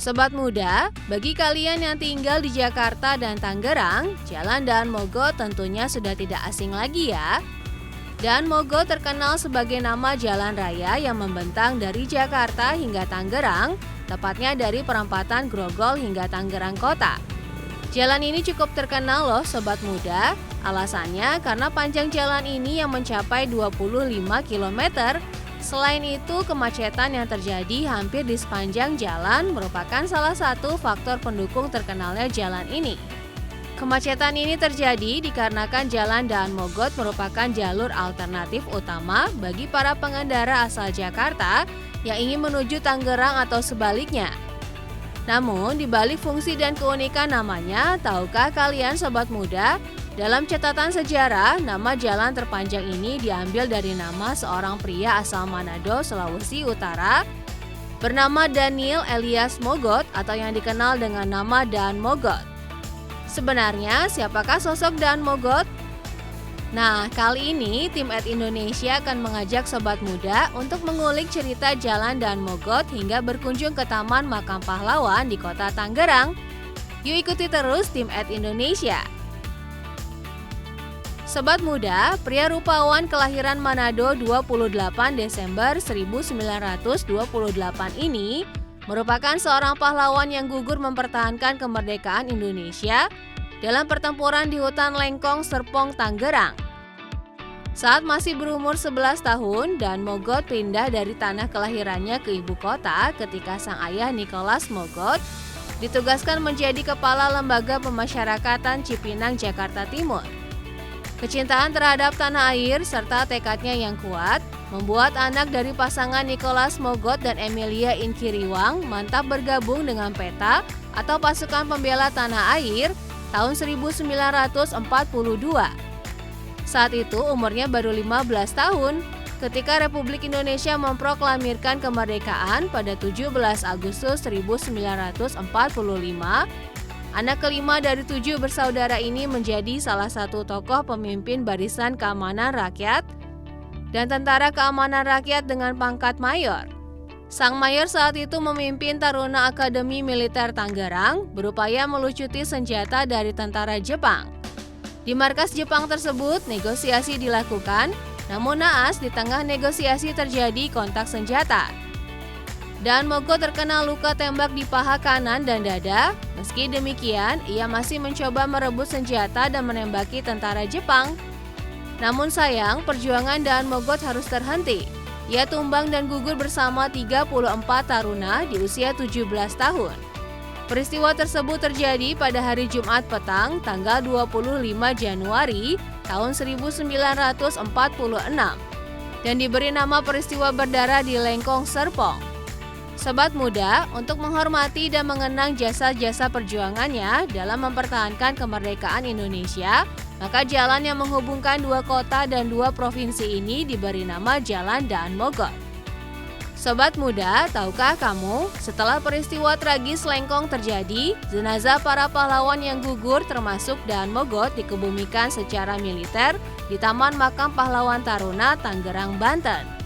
Sobat muda, bagi kalian yang tinggal di Jakarta dan Tangerang, Jalan Daan Mogot tentunya sudah tidak asing lagi ya. Daan Mogot terkenal sebagai nama jalan raya yang membentang dari Jakarta hingga Tangerang, tepatnya dari perempatan Grogol hingga Tangerang Kota. Jalan ini cukup terkenal loh sobat muda, alasannya karena panjang jalan ini yang mencapai 25 km. Selain itu, kemacetan yang terjadi hampir di sepanjang jalan merupakan salah satu faktor pendukung terkenalnya jalan ini. Kemacetan ini terjadi dikarenakan Jalan Daan Mogot merupakan jalur alternatif utama bagi para pengendara asal Jakarta yang ingin menuju Tangerang atau sebaliknya. Namun, di balik fungsi dan keunikan namanya, tahukah kalian sobat muda? Dalam catatan sejarah, nama jalan terpanjang ini diambil dari nama seorang pria asal Manado, Sulawesi Utara, bernama Daniel Elias Mogot atau yang dikenal dengan nama Daan Mogot. Sebenarnya, siapakah sosok Daan Mogot? Nah, kali ini tim Indonesia akan mengajak sobat muda untuk mengulik cerita Jalan Daan Mogot hingga berkunjung ke Taman Makam Pahlawan di Kota Tangerang. Yuk ikuti terus tim Indonesia. Sobat muda, pria rupawan kelahiran Manado 28 Desember 1928 ini merupakan seorang pahlawan yang gugur mempertahankan kemerdekaan Indonesia dalam pertempuran di hutan Lengkong Serpong, Tangerang. Saat masih berumur 11 tahun, Daan Mogot pindah dari tanah kelahirannya ke ibu kota ketika sang ayah Nicholas Mogot ditugaskan menjadi kepala Lembaga Pemasyarakatan Cipinang, Jakarta Timur. Kecintaan terhadap tanah air serta tekadnya yang kuat membuat anak dari pasangan Nicholas Mogot dan Emilia Inkiriwang mantap bergabung dengan PETA atau Pasukan Pembela Tanah Air tahun 1942. Saat itu umurnya baru 15 tahun ketika Republik Indonesia memproklamirkan kemerdekaan pada 17 Agustus 1945. Anak kelima dari 7 bersaudara ini menjadi salah satu tokoh pemimpin Barisan Keamanan Rakyat dan Tentara Keamanan Rakyat dengan pangkat mayor. Sang mayor saat itu memimpin Taruna Akademi Militer Tangerang berupaya melucuti senjata dari tentara Jepang. Di markas Jepang tersebut negosiasi dilakukan, namun naas di tengah negosiasi terjadi kontak senjata. Daan Mogot terkena luka tembak di paha kanan dan dada. Meski demikian, ia masih mencoba merebut senjata dan menembaki tentara Jepang. Namun sayang, perjuangan Daan Mogot harus terhenti. Ia tumbang dan gugur bersama 34 taruna di usia 17 tahun. Peristiwa tersebut terjadi pada hari Jumat petang, tanggal 25 Januari tahun 1946, dan diberi nama peristiwa berdarah di Lengkong Serpong. Sobat muda, untuk menghormati dan mengenang jasa-jasa perjuangannya dalam mempertahankan kemerdekaan Indonesia, maka jalan yang menghubungkan 2 kota dan 2 provinsi ini diberi nama Jalan Daan Mogot. Sobat muda, tahukah kamu, setelah peristiwa tragis Lengkong terjadi, jenazah para pahlawan yang gugur termasuk Daan Mogot dikebumikan secara militer di Taman Makam Pahlawan Taruna, Tangerang, Banten.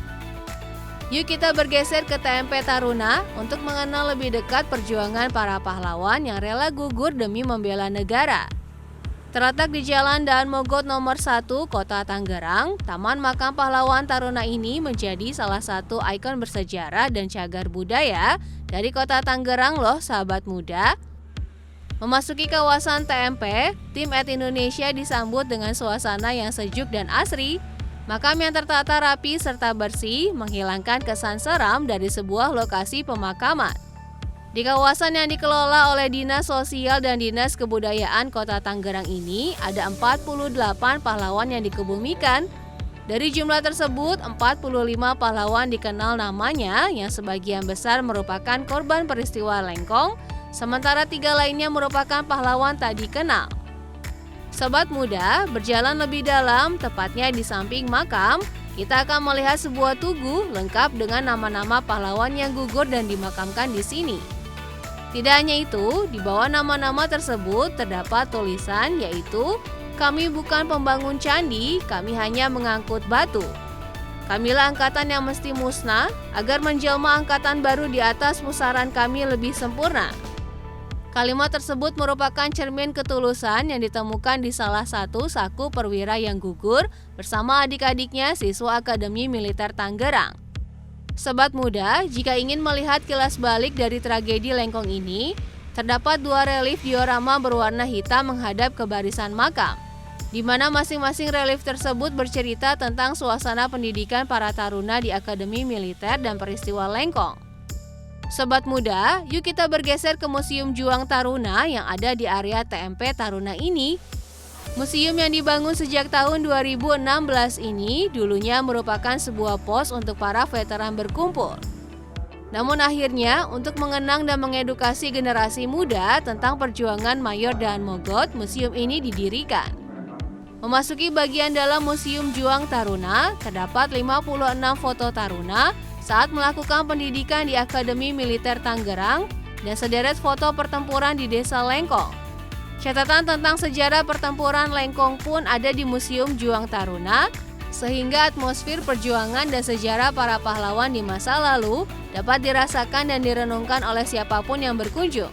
Yuk kita bergeser ke TMP Taruna untuk mengenal lebih dekat perjuangan para pahlawan yang rela gugur demi membela negara. Terletak di Jalan Daan Mogot nomor 1 Kota Tangerang, Taman Makam Pahlawan Taruna ini menjadi salah satu ikon bersejarah dan cagar budaya dari Kota Tangerang loh sahabat muda. Memasuki kawasan TMP, tim Indonesia disambut dengan suasana yang sejuk dan asri. Makam yang tertata rapi serta bersih menghilangkan kesan seram dari sebuah lokasi pemakaman. Di kawasan yang dikelola oleh Dinas Sosial dan Dinas Kebudayaan Kota Tangerang ini ada 48 pahlawan yang dikebumikan. Dari jumlah tersebut, 45 pahlawan dikenal namanya yang sebagian besar merupakan korban peristiwa Lengkong, sementara 3 lainnya merupakan pahlawan tak dikenal. Sobat muda, berjalan lebih dalam, tepatnya di samping makam, kita akan melihat sebuah tugu lengkap dengan nama-nama pahlawan yang gugur dan dimakamkan di sini. Tidak hanya itu, di bawah nama-nama tersebut terdapat tulisan yaitu, "Kami bukan pembangun candi, kami hanya mengangkut batu." Kamilah angkatan yang mesti musnah agar menjelma angkatan baru di atas pusaran kami lebih sempurna. Kalimat tersebut merupakan cermin ketulusan yang ditemukan di salah satu saku perwira yang gugur bersama adik-adiknya siswa Akademi Militer Tangerang. Sobat muda, jika ingin melihat kilas balik dari tragedi Lengkong ini, terdapat dua relief diorama berwarna hitam menghadap ke barisan makam, di mana masing-masing relief tersebut bercerita tentang suasana pendidikan para taruna di Akademi Militer dan peristiwa Lengkong. Sobat muda, yuk kita bergeser ke Museum Juang Taruna yang ada di area TMP Taruna ini. Museum yang dibangun sejak tahun 2016 ini dulunya merupakan sebuah pos untuk para veteran berkumpul. Namun akhirnya, untuk mengenang dan mengedukasi generasi muda tentang perjuangan Mayor Daan Mogot, museum ini didirikan. Memasuki bagian dalam Museum Juang Taruna, terdapat 56 foto taruna saat melakukan pendidikan di Akademi Militer Tangerang dan sederet foto pertempuran di Desa Lengkong. Catatan tentang sejarah pertempuran Lengkong pun ada di Museum Juang Taruna, sehingga atmosfer perjuangan dan sejarah para pahlawan di masa lalu dapat dirasakan dan direnungkan oleh siapapun yang berkunjung.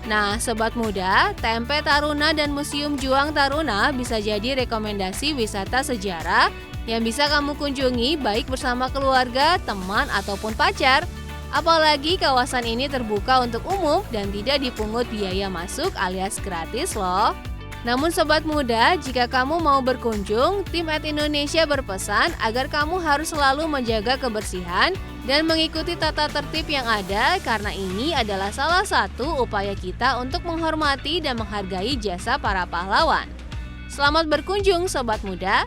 Nah, sobat muda, TMP Taruna dan Museum Juang Taruna bisa jadi rekomendasi wisata sejarah yang bisa kamu kunjungi baik bersama keluarga, teman, ataupun pacar. Apalagi kawasan ini terbuka untuk umum dan tidak dipungut biaya masuk alias gratis loh. Namun sobat muda, jika kamu mau berkunjung, tim @Indonesia berpesan agar kamu harus selalu menjaga kebersihan dan mengikuti tata tertib yang ada karena ini adalah salah satu upaya kita untuk menghormati dan menghargai jasa para pahlawan. Selamat berkunjung sobat muda.